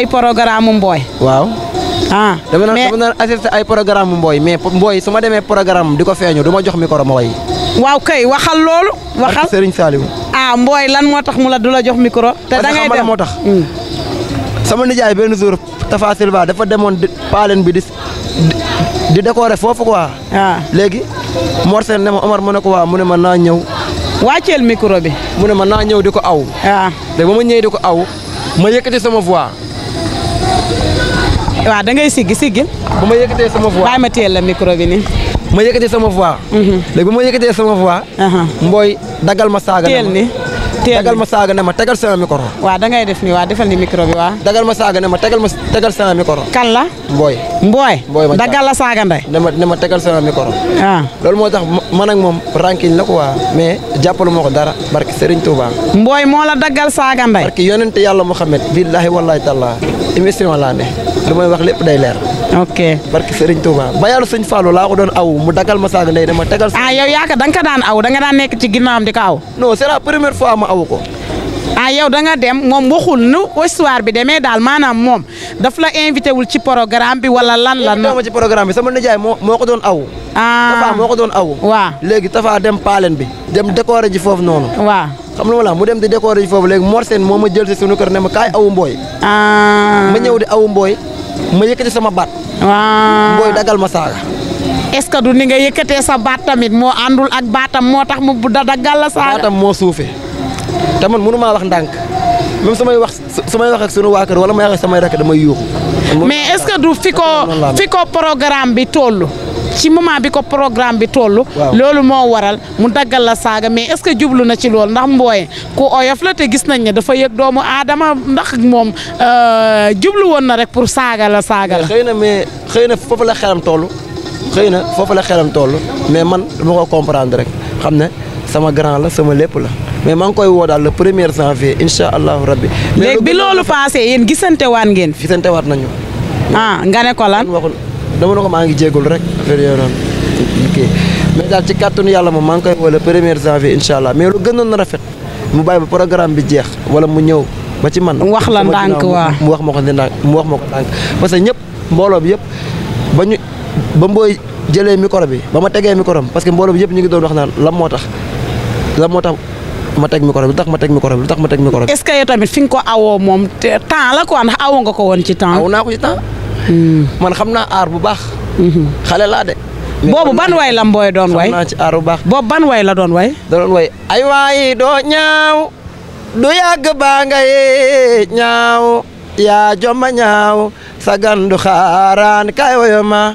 ay programme mu mbooy. waaw. ah dama naan assisté ay programme mu mbooy mais mbooy su ma demee programme di ko feeñu du ma jox micro ma way. waaw kay waxal loolu. waxal Serigne Saliou. ah mbooy lan moo tax mu la du la jox micro. te da ngay dem moo tax. sama nijaay benn jour Tafa Silva dafa demoon paaleen bi di décorer foofu quoi. waaw léegi Mor Sène ne ma Omar mu ne ko waaw mu ne ma naa ñëw. wàcceel micro bi. mu ne ma naa ñëw di ko aw. waaw léegi ba ma ñëwee di ko aw ma yëkkati sama voix. waaw da ngay siggi. ba ma yëkkatee sama voix bàyyi ma teel la micro bi nii. ma yëkkatee sama voix. léegi ba ma yëkkatee sama voix. mbooy dagal ma saaga. teel ni dagal ma saaga ne ma tegal sama micro. waaw da ngay def ni waaw defal ni micro bi waaw. dagal ma saaga ne ma tegal sama micro. kan la. mbooy. ma dagal la saaga nday. ne ma tegal sama micro. ah loolu moo tax man ak moom ranking la quoi mais jàppalu ma ko dara barki Serigne Touba. mbooy moo la dagal saaga nday. barki yonent yàlla Muhammad billahi wallahi taala émission laa ne lu may wax lépp day leer. ok barki Serigne Touba ba yàlla sëñ Fallou laa ko doon aw mu dagal ma saaga ndey dama tegal. ah yow yaakaar da nga ko daan aw da nga daan nekk ci ginnaawam di ko aw. non c'est la première fois ma aw ko. ah yow da nga dem moom waxul nu histoire bi demee daal maanaam moom daf la invité wul ci programme bi wala lan la. ma ci programme bi sama nijaay moo ko doon aw. Tafa moo ko doon aw. waaw léegi Tafa dem paalen bi. dem décorer ji foofu noonu. waaw xam nga wala mu dem di décorer ji foofu léegi Mor Sène moo ma jël si sunu kër ne ma kaay awu mbooy. ma ñëw di awu mbooy ma yëkkati sama baat. waaw mbooy dagal ma saaga. est-ce que du ni nga yëkkatee sa baat tamit moo àndul ak baatam moo tax mu dagal la saaga. baatam moo suufee te man mënu maa wax ndànk même samay wax ak sunu waa kër wala may wax ak samay rakk damay yuuxu. mais est-ce que du fi ko programme bi toll. ci moment bi ko programme bi toll. loolu moo waral mu daggal la saaga mais est-ce que jublu na ci loolu ndax mbooy ku oyof la te gis nañ ne dafa yëg doomu aadama ndax moom jublu woon na rek pour saaga la. xëy na foofu la xelam toll. mais man dama ko comprendre rek xam ne sama grand la sama lépp la mais maa ngi koy woo daal le 1er janvier incha allahu rabbi. léegi bi loolu passé yéen gisante waat ngeen fi. gisante waat nañu. nga ne ko lan. dama ne ko maa ngi jégalu rek affaire yooyu noonu mais daal ci kàttanu yàlla moom maa ngi koy woo le 1er janvier incha allah mais lu gënoon na rafet mu bàyyi ba programme bi jeex wala mu ñëw ba ci man. wax la ndànk waa mu wax ma ko ndànk parce que ñëpp mbooloo bi yëpp ba mbooy jëlee micro bi ba ma tegee micro bi parce que mbooloo bi yëpp ñu ngi doon wax naan lan moo tax ma teg micro bi lu tax ma teg micro bi. est-ce que yow tamit fi nga ko awoo moom temps la quoi ndax awoo nga ko woon ci temps. aw naa ko ci temps. man xam naa aar bu baax. xale laa de. boobu ban way la mbooy doon way. xam naa ci aar bu baax. boobu ban way la doon way. da doon way ay waay doo ñaaw du yàgg baa ngay ñaaw yaa jomma ñaaw sa gandu xaaraan kay wayo ma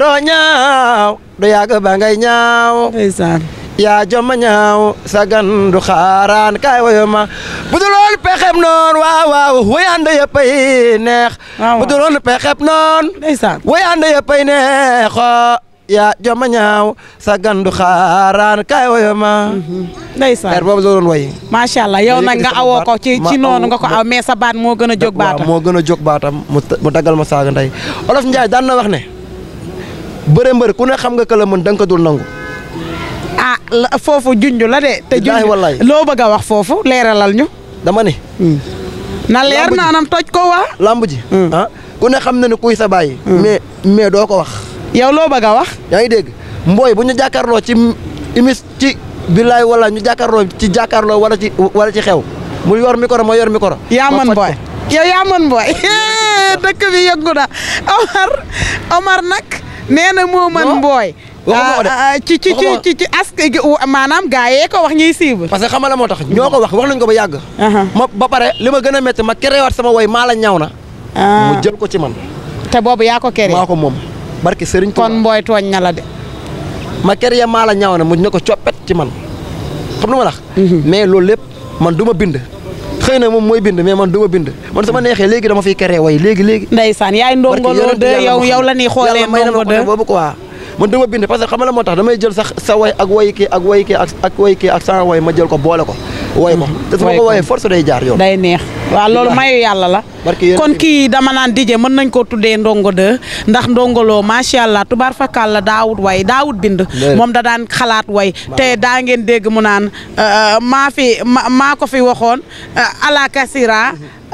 doo ñaaw du yàgg baa ngay ñaaw. ndeysaan. yaa jomma ñaaw sa gandu xaaraan kaay wayo ma bu dul woon pexeb noon waaw wayande yëppay neex. bu dul woon pexeb noon. ndeysaan. wayande yëppay neex yaa jomma ñaaw sa gandu xaaraan kaay wayo ma. ndeysaan boobu la doon way. macha allah yow nag nga awoo ko ci noonu nga ko aw mais sa baat moo gën a jóg baatam. moo gën a jóg baatam mu daggal ma saaga ndey Olof Njaay daan na wax ne bëre mbër ku ne xam nga que la mën da nga ko dul nangu. foofu junj la de. te junj loo bëgg a wax foofu leeralal ñu. dama ne. na leer naanam toj ko waa. lamb ji. ku ne xam na ne kuy sa bàyyi. mais doo ko wax. yow loo bëgg a wax. yaa ngi dégg mbooy bu ñu jàkkaarloo ci billaay wala ñu jàkkaarloo wala ci xew mu yor micro ma yor micro. yaa mën mbooy yow yaa mën mbooy dëkk bi yëngu na Omar nag nee na moo mën mbooy. ci maanaam gaa yee ko wax ñuy siiw. parce que xam la moo tax ñoo ko wax nañ ko ba yàgg. ba pare li ma gën a métti ma kerewaat sama woy maa la ñaaw na. mu jël ko ci man. te boobu yaa ko keree. maa ko moom barki Serigne Touba. kon mbooy tooñ na la de. ma keree maa la ñaaw na mu ne ko coppet ci man xam lu ma lax mais loolu lépp man du ma bind. xëy na moom mooy bind mais man du ma bind man sama neexee léegi dama fiy keree way léegi. ndeysaan yaay Ndongo Lo de yow la ñuy xoolee Ndongo de boobu quoi. man dama bind parce que xam nga la moo tax damay jël sax sa way ak way kii ak sama way ma jël ko boole ko. woy ko te su ma ko woyee force day jaar yoon. day neex waaw loolu mayu yàlla la. kon kii dama naan DJ mën nañ koo tuddee Ndongo de ndax Ndongo Lo macha allah tubaar fakal la daawut way daawut bind. moom da daan xalaat way te daa ngeen dégg mu naan maa ko fi waxoon ala kasira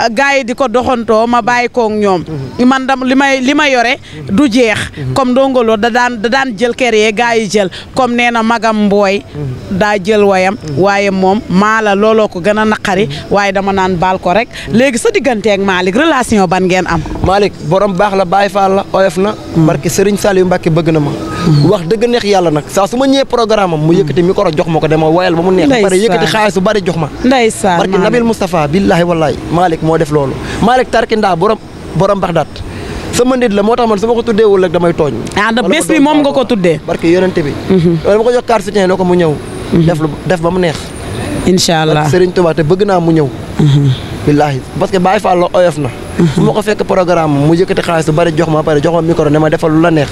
gars yi di ko doxantoo ma bàyyi koog ñoom man dam li ma yore du jeex comme Ndongo Lo da daan jël kër yee gars yi jël comme nee na magam mbooy daa jël wayam waaye moom Maala looloo ko gën a naqari waaye dama naan baal ko rek léegi sa digganteeg Malick relation ban ngeen am Malick borom baax la Baye Fall la oyof na barke Serigne Saliou Mbacke bëgg na ma wax dëgg neex yàlla nag saa su ma ñëwee programme am mu yëkkati micro jox ma ko dama woyal ba mu neex pare yëkkati xaalis su bari jox ma ndeysaan barke Nabil Moustapha billahi wallahi Malick moo def loolu Malick tarkindaa borom Baxdaat sama nit la moo tax man su ma ko tuddeewul rek damay tooñ da bés bi moom nga ko tuddee barke yonente bi dama ko jox carte soutien ne ko mu ñëw def ba mu neex incha allah Serigne Touba te bëgg naa mu ñëw billahi parce que Baye Fall la oyof na fu ma ko fekk programme mu yëkkati xaalis su bari jox ma pare jox ma micro ne ma defal lu la neex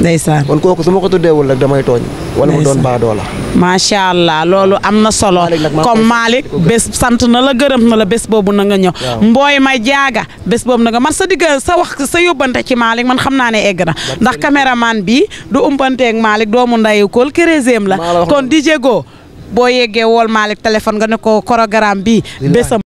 ndeysaan kon kooku su ma ko tuddeewul rek damay tooñ wala mu doon baadoo la macha allah loolu am na solo comme Malick bés sant na la gërëm na la bés boobu na nga ñëw mbooy ma jaaga bés boobu na nga man sa digg sa wax sa yóbbante ci Malick man xam naa ne egg na ndax caméraman bi du umpanteeg Malick doomu ndayu kool kéréséem la kon di jéego boo yeggee wool Malick téléphone nga ne ko programme bi bésam